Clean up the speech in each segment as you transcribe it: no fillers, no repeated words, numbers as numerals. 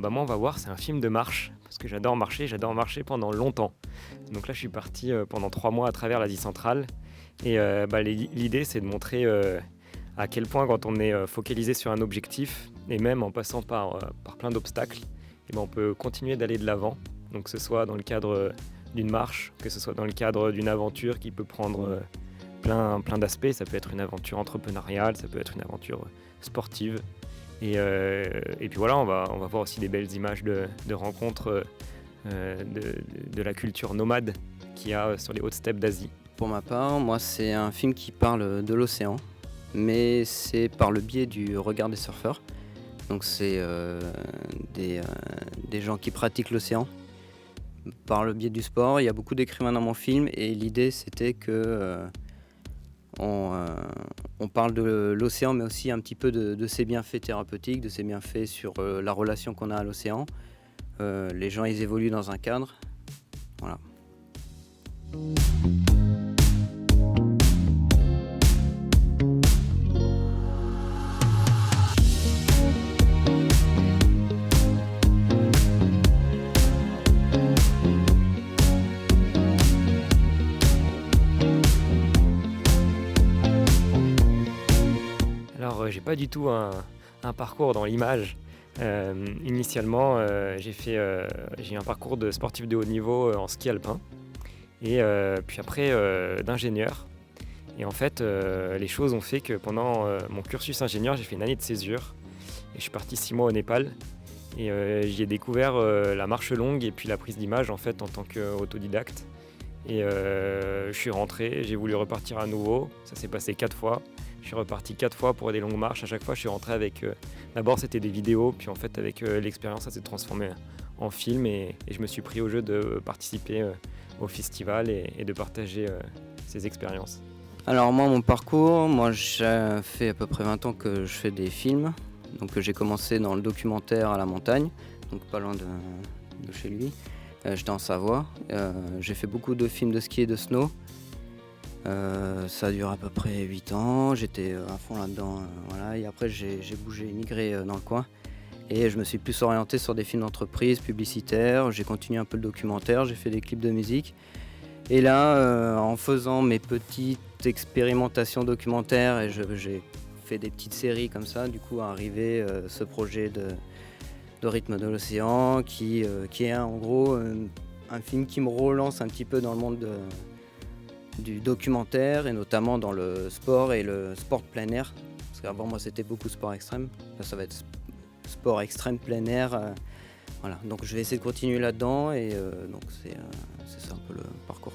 Moi, on va voir, c'est un film de marche, parce que j'adore marcher pendant longtemps. Donc là, je suis parti pendant 3 mois à travers l'Asie centrale. Et l'idée, c'est de montrer à quel point, quand on est focalisé sur un objectif, et même en passant par plein d'obstacles, on peut continuer d'aller de l'avant. Donc que ce soit dans le cadre d'une marche, que ce soit dans le cadre d'une aventure qui peut prendre plein d'aspects. Ça peut être une aventure entrepreneuriale, ça peut être une aventure sportive. Et puis voilà, on va voir aussi des belles images de rencontres de la culture nomade qu'il y a sur les hautes steppes d'Asie. Pour ma part, moi c'est un film qui parle de l'océan, mais c'est par le biais du regard des surfeurs. Donc c'est des gens qui pratiquent l'océan par le biais du sport. Il y a beaucoup d'écrivains dans mon film et l'idée c'était que on parle de l'océan, mais aussi un petit peu de ses bienfaits thérapeutiques, de ses bienfaits sur la relation qu'on a à l'océan. Les gens, ils évoluent dans un cadre. Voilà. Alors, j'ai pas du tout un parcours dans l'image. Initialement, j'ai eu un parcours de sportif de haut niveau en ski alpin et puis après d'ingénieur. Et en fait, les choses ont fait que pendant mon cursus ingénieur, j'ai fait une année de césure et je suis parti 6 mois au Népal et j'y ai découvert la marche longue et puis la prise d'image en fait en tant qu'autodidacte. Et je suis rentré, j'ai voulu repartir à nouveau, ça s'est passé 4 fois. Je suis reparti 4 fois pour des longues marches. À chaque fois, je suis rentré avec... d'abord, c'était des vidéos, puis en fait, avec l'expérience, ça s'est transformé en film. Et je me suis pris au jeu de participer au festival et de partager ces expériences. Alors moi, mon parcours, j'ai fait à peu près 20 ans que je fais des films. Donc j'ai commencé dans le documentaire à la montagne, donc pas loin de chez lui. J'étais en Savoie. J'ai fait beaucoup de films de ski et de snow. Ça a duré à peu près 8 ans, j'étais à fond là-dedans, voilà. Et après j'ai migré dans le coin et je me suis plus orienté sur des films d'entreprise, publicitaires. J'ai continué un peu le documentaire, j'ai fait des clips de musique et là en faisant mes petites expérimentations documentaires et j'ai fait des petites séries comme ça, du coup est arrivé ce projet de Rythme de l'océan qui est en gros un film qui me relance un petit peu dans le monde du documentaire et notamment dans le sport et le sport plein air, parce qu'avant moi c'était beaucoup sport extrême, là ça va être sport extrême plein air, voilà. Donc je vais essayer de continuer là-dedans et donc c'est ça un peu le parcours.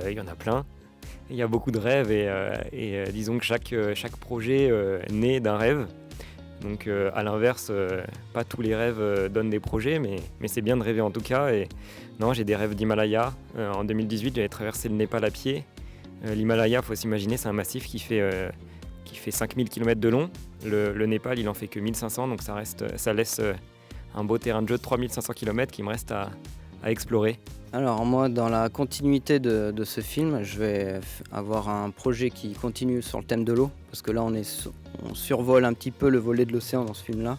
Il y en a plein. Il y a beaucoup de rêves et disons que chaque projet naît d'un rêve. Donc à l'inverse, pas tous les rêves donnent des projets, mais c'est bien de rêver en tout cas. Et non, j'ai des rêves d'Himalaya. En 2018, j'avais traversé le Népal à pied. L'Himalaya, il faut s'imaginer, c'est un massif qui fait 5000 km de long. Le Népal, il en fait que 1500, donc ça laisse un beau terrain de jeu de 3500 km qui me reste à explorer. Alors moi, dans la continuité de ce film, je vais avoir un projet qui continue sur le thème de l'eau, parce que là on survole un petit peu le volet de l'océan dans ce film-là.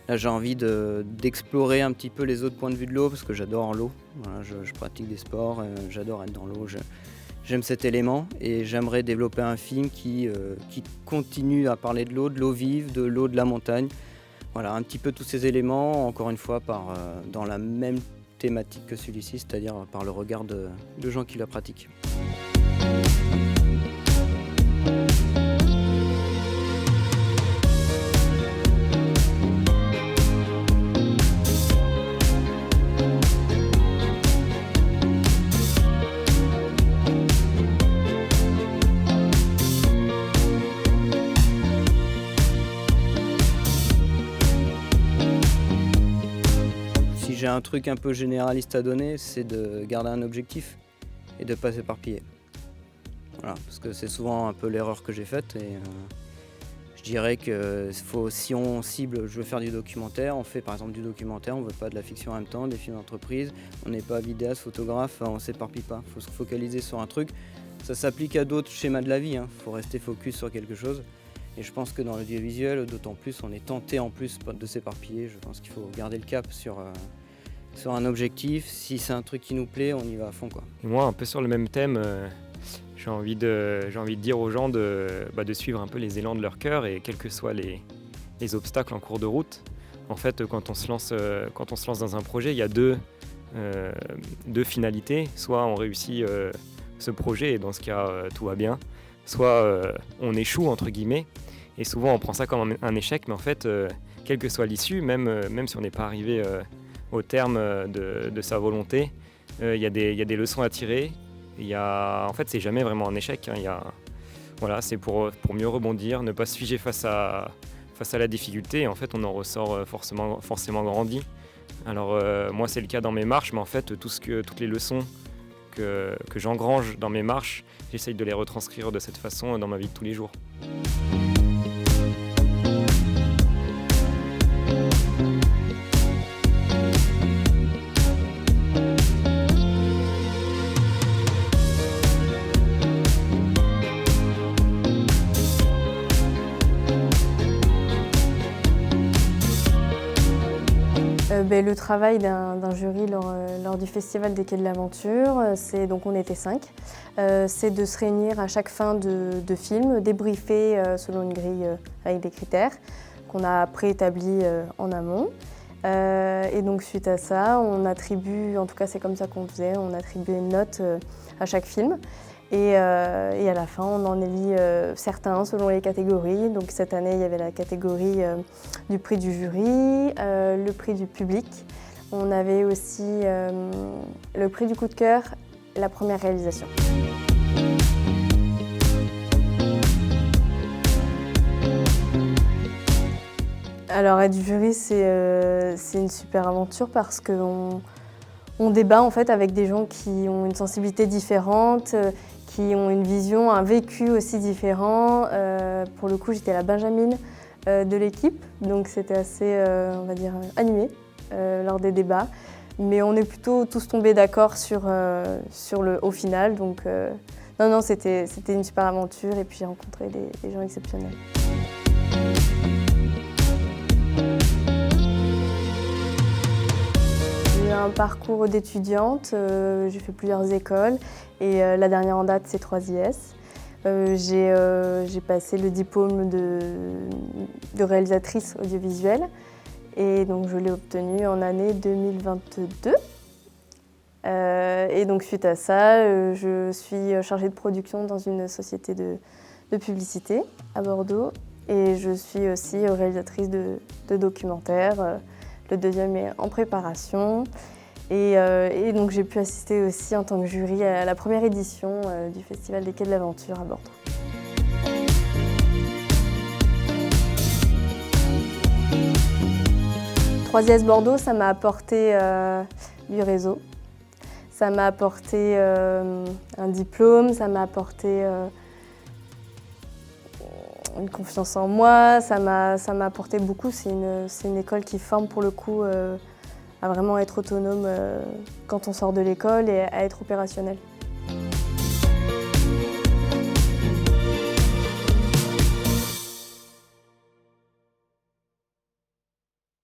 Là j'ai envie d'explorer un petit peu les autres points de vue de l'eau, parce que j'adore l'eau. Voilà, je pratique des sports, j'adore être dans l'eau, j'aime cet élément et j'aimerais développer un film qui continue à parler de l'eau vive, de l'eau de la montagne. Voilà, un petit peu tous ces éléments, encore une fois, dans la même thématique que celui-ci, c'est-à-dire par le regard de gens qui la pratiquent. J'ai un truc un peu généraliste à donner, c'est de garder un objectif et de ne pas s'éparpiller. Voilà, parce que c'est souvent un peu l'erreur que j'ai faite. Et je dirais que si on cible, je veux faire du documentaire, on fait par exemple du documentaire, on ne veut pas de la fiction en même temps, des films d'entreprise, on n'est pas vidéaste, photographe, on ne s'éparpille pas. Il faut se focaliser sur un truc. Ça s'applique à d'autres schémas de la vie, il faut rester focus sur quelque chose. Et je pense que dans l'audiovisuel, d'autant plus, on est tenté en plus de s'éparpiller. Je pense qu'il faut garder le cap sur un objectif. Si c'est un truc qui nous plaît, on y va à fond, quoi. Et moi, un peu sur le même thème, j'ai envie de dire aux gens de suivre un peu les élans de leur cœur et quels que soient les obstacles en cours de route. En fait, quand on se lance dans un projet, il y a deux finalités. Soit on réussit ce projet et dans ce cas, tout va bien. Soit on échoue, entre guillemets. Et souvent, on prend ça comme un échec. Mais en fait, quelle que soit l'issue, même si on n'est pas arrivé au terme de sa volonté, il y a des leçons à tirer. En fait, c'est jamais vraiment un échec. Voilà, c'est pour mieux rebondir, ne pas se figer face à la difficulté. Et en fait, on en ressort forcément grandi. Alors, moi, c'est le cas dans mes marches, mais en fait, toutes les leçons que j'engrange dans mes marches, j'essaye de les retranscrire de cette façon dans ma vie de tous les jours. Le travail d'un jury lors du Festival des Quais de l'Aventure, donc on était 5, c'est de se réunir à chaque fin de film, débriefer selon une grille avec des critères qu'on a préétablis en amont. Et donc suite à ça, on attribue, en tout cas c'est comme ça qu'on faisait, on attribuait une note à chaque film. Et à la fin, on en élit certains selon les catégories. Donc cette année, il y avait la catégorie du prix du jury, le prix du public. On avait aussi le prix du coup de cœur, la première réalisation. Alors être jury, c'est une super aventure parce qu'on débat en fait avec des gens qui ont une sensibilité différente, qui ont une vision, un vécu aussi différent. Pour le coup, j'étais la Benjamine de l'équipe, donc c'était assez, on va dire, animé lors des débats. Mais on est plutôt tous tombés d'accord sur le au final. Donc non, c'était une super aventure et puis j'ai rencontré des gens exceptionnels. J'ai eu un parcours d'étudiante, j'ai fait plusieurs écoles et la dernière en date c'est 3IS. J'ai passé le diplôme de réalisatrice audiovisuelle et donc je l'ai obtenu en année 2022. Et donc suite à ça, je suis chargée de production dans une société de publicité à Bordeaux et je suis aussi réalisatrice de documentaires. Le deuxième est en préparation. Et donc j'ai pu assister aussi en tant que jury à la première édition du Festival des Quais de l'Aventure à Bordeaux. Troisième Bordeaux, ça m'a apporté du réseau. Ça m'a apporté un diplôme, ça m'a apporté une confiance en moi, ça m'a apporté beaucoup. C'est une école qui forme pour le coup à vraiment être autonome quand on sort de l'école et à être opérationnel.